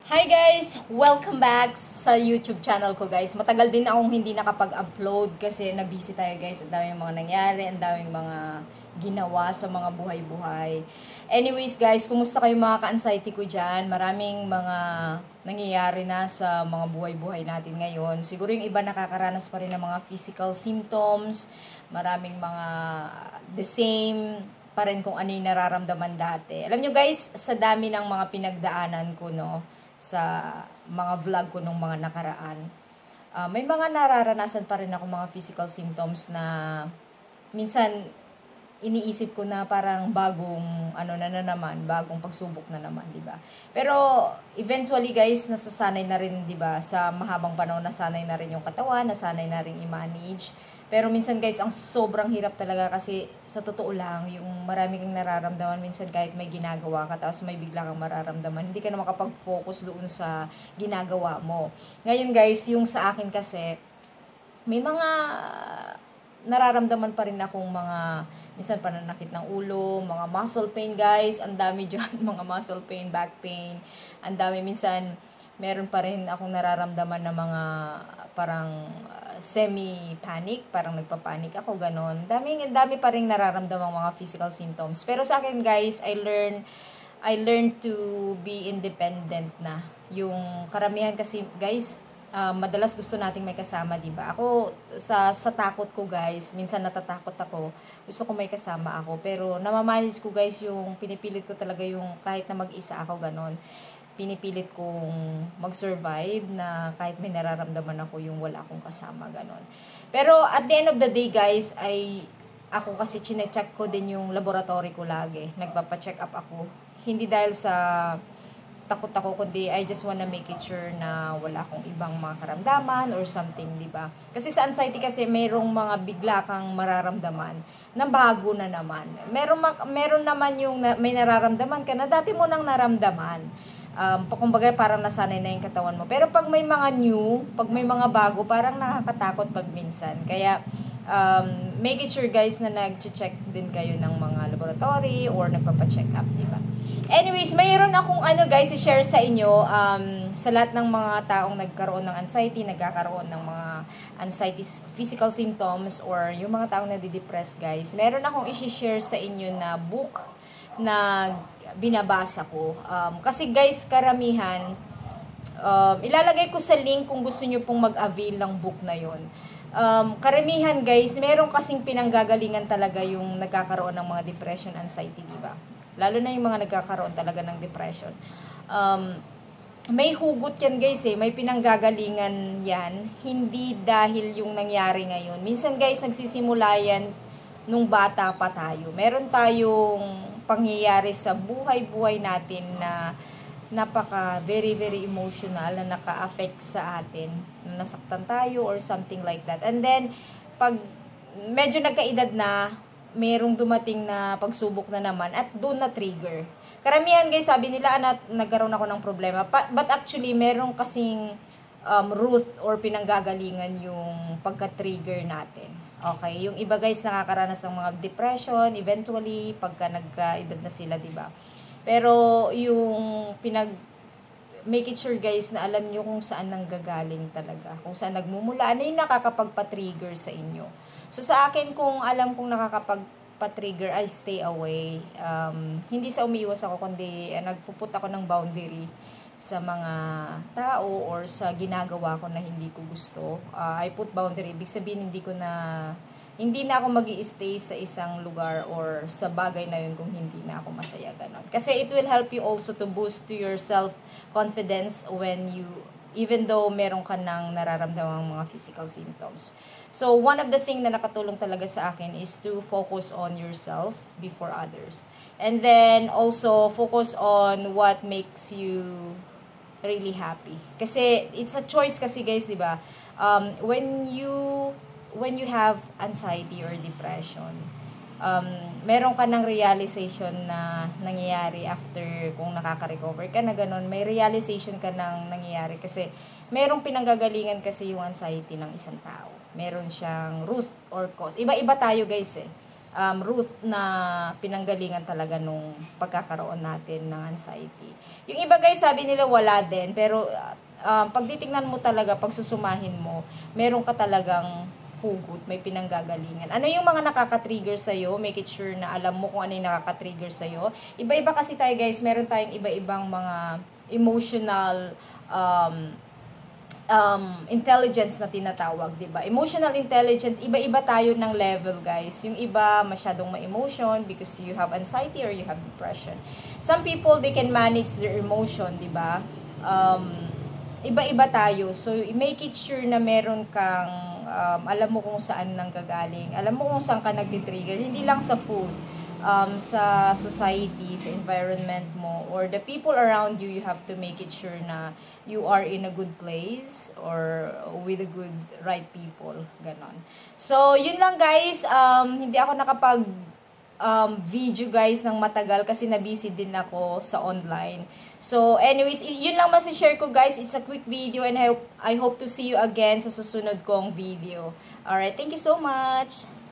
Hi guys! Welcome back sa YouTube channel ko guys. Matagal din akong hindi nakapag-upload kasi na-busy tayo guys. Ang daming mga nangyari, ang daming mga ginawa sa mga buhay-buhay. Anyways guys, kumusta kayo mga ka-anxiety ko dyan? Maraming mga nangyayari na sa mga buhay-buhay natin ngayon. Siguro yung iba nakakaranas pa rin ng mga physical symptoms. Maraming mga the same pa rin kung ano yung nararamdaman dati. Alam nyo guys, sa dami ng mga pinagdaanan ko, no, sa mga vlog ko nung mga nakaraan, may mga nararanasan pa rin ako mga physical symptoms na minsan iniisip ko na parang bagong naman, bagong pagsubok na naman, 'di ba? Pero eventually guys, nasasanay na rin, 'di ba? Sa mahabang panahon nasanay na rin yung katawan, nasanay na rin i-manage. Pero minsan guys, ang sobrang hirap talaga kasi sa totoo lang, yung marami kang nararamdaman minsan kahit may ginagawa ka tapos may bigla kang mararamdaman, hindi ka na makapag-focus doon sa ginagawa mo. Ngayon guys, yung sa akin kasi may mga nararamdaman pa rin akong mga minsan pananakit ng ulo, mga muscle pain guys, ang dami dyan, mga muscle pain, back pain, ang dami minsan, meron pa rin akong nararamdaman na mga parang semi-panic, parang nagpapanik ako, ganon. Dami pa rin nararamdaman mga physical symptoms. Pero sa akin guys, I learned to be independent na. Yung karamihan kasi guys, madalas gusto nating may kasama, 'di ba? Ako sa takot ko, guys, minsan natatakot ako. Gusto ko may kasama ako, pero namamanage ko, guys, yung pinipilit ko talaga yung kahit na mag-isa ako ganon. Pinipilit kong mag-survive na kahit may nararamdaman ako yung wala akong kasama ganon. Pero at the end of the day, guys, ay ako kasi chine-check ko din yung laboratory ko lagi. Nagpapa-check up ako. Hindi dahil sa takot ako, kundi I just wanna make it sure na wala akong ibang mga karamdaman or something, di ba? Kasi sa anxiety kasi merong mga bigla kang mararamdaman na bago na naman. Meron naman yung may nararamdaman ka na dati mo nang naramdaman. Kumbaga parang nasanay na yung katawan mo. Pero pag may mga new, pag may mga bago, parang nakakatakot pag minsan. Kaya make it sure guys na nag-check din kayo ng mga laboratory or nagpapa-check up, di ba? Anyways, mayroon akong guys i-share sa inyo sa lahat ng mga taong nagkaroon ng anxiety, nagkakaroon ng mga anxiety physical symptoms or yung mga taong nadidepress guys. Meron akong i-share sa inyo na book na binabasa ko. Kasi guys, karamihan ilalagay ko sa link kung gusto niyo pong mag-avail ng book na yon. Karamihan guys, meron kasing pinanggagalingan talaga yung nagkakaroon ng mga depression, anxiety, di ba? Lalo na yung mga nagkakaroon talaga ng depression. May hugot yan guys may pinanggagalingan yan. Hindi dahil yung nangyari ngayon. Minsan guys, nagsisimula yan nung bata pa tayo. Meron tayong pangyayari sa buhay-buhay natin na very emotional, na naka-affect sa atin, na nasaktan tayo or something like that. And then pag medyo nagkaedad na, merong dumating na pagsubok na naman at doon na trigger. Karamihan guys, sabi nila na nagkaroon ako ng problema, but actually merong kasing root or pinanggagalingan yung pagka-trigger natin. Okay, yung iba guys nakakaranas ng mga depression eventually pagka nagka-edad na sila, di ba? Pero yung make it sure guys na alam nyo kung saan nanggagaling talaga, kung saan nagmumula, ano yung nakakapagpa-trigger sa inyo. So sa akin, kung alam kong nakakapagpa-trigger, I stay away. Hindi sa umiiwas ako, kundi nagpuput ako ng boundary sa mga tao or sa ginagawa ko na hindi ko gusto. I put boundary. Ibig sabihin, hindi na ako mag-i-stay sa isang lugar or sa bagay na yun kung hindi na ako masaya, ganon. Kasi it will help you also to boost to your self-confidence even though meron ka nang nararamdamang mga physical symptoms. So, one of the thing na nakatulong talaga sa akin is to focus on yourself before others. And then, also, focus on what makes you really happy. Kasi, it's a choice kasi guys, di ba? When you have anxiety or depression, meron ka ng realization na nangyayari after kung nakaka-recover ka na gano'n, may realization ka ng nangyayari kasi merong pinanggagalingan kasi yung anxiety ng isang tao. Meron siyang root or cause. Iba-iba tayo guys root na pinanggalingan talaga nung pagkakaroon natin ng anxiety. Yung iba guys, sabi nila wala din, pero pag titingnan mo talaga, pag susumahin mo, meron ka talagang hugot, may pinanggagalingan. Ano yung mga nakaka-trigger sa'yo? Make it sure na alam mo kung ano yung nakaka-trigger sa'yo. Iba-iba kasi tayo guys, meron tayong iba-ibang mga emotional intelligence na tinatawag, 'di ba? Emotional intelligence, iba-iba tayo ng level, guys. Yung iba masyadong ma-emotion because you have anxiety or you have depression. Some people, they can manage their emotion, 'di ba? Iba-iba tayo. So make it sure na meron kang alam mo kung saan nanggagaling. Alam mo kung saan ka nagti-trigger, hindi lang sa food. Sa society, sa environment mo, or the people around you, you have to make it sure na you are in a good place or with a good, right people. Ganon. So, yun lang guys. Hindi ako nakapag video guys ng matagal kasi na-busy din ako sa online. So, anyways, yun lang masashare ko guys. It's a quick video and I hope to see you again sa susunod kong video. Alright, thank you so much!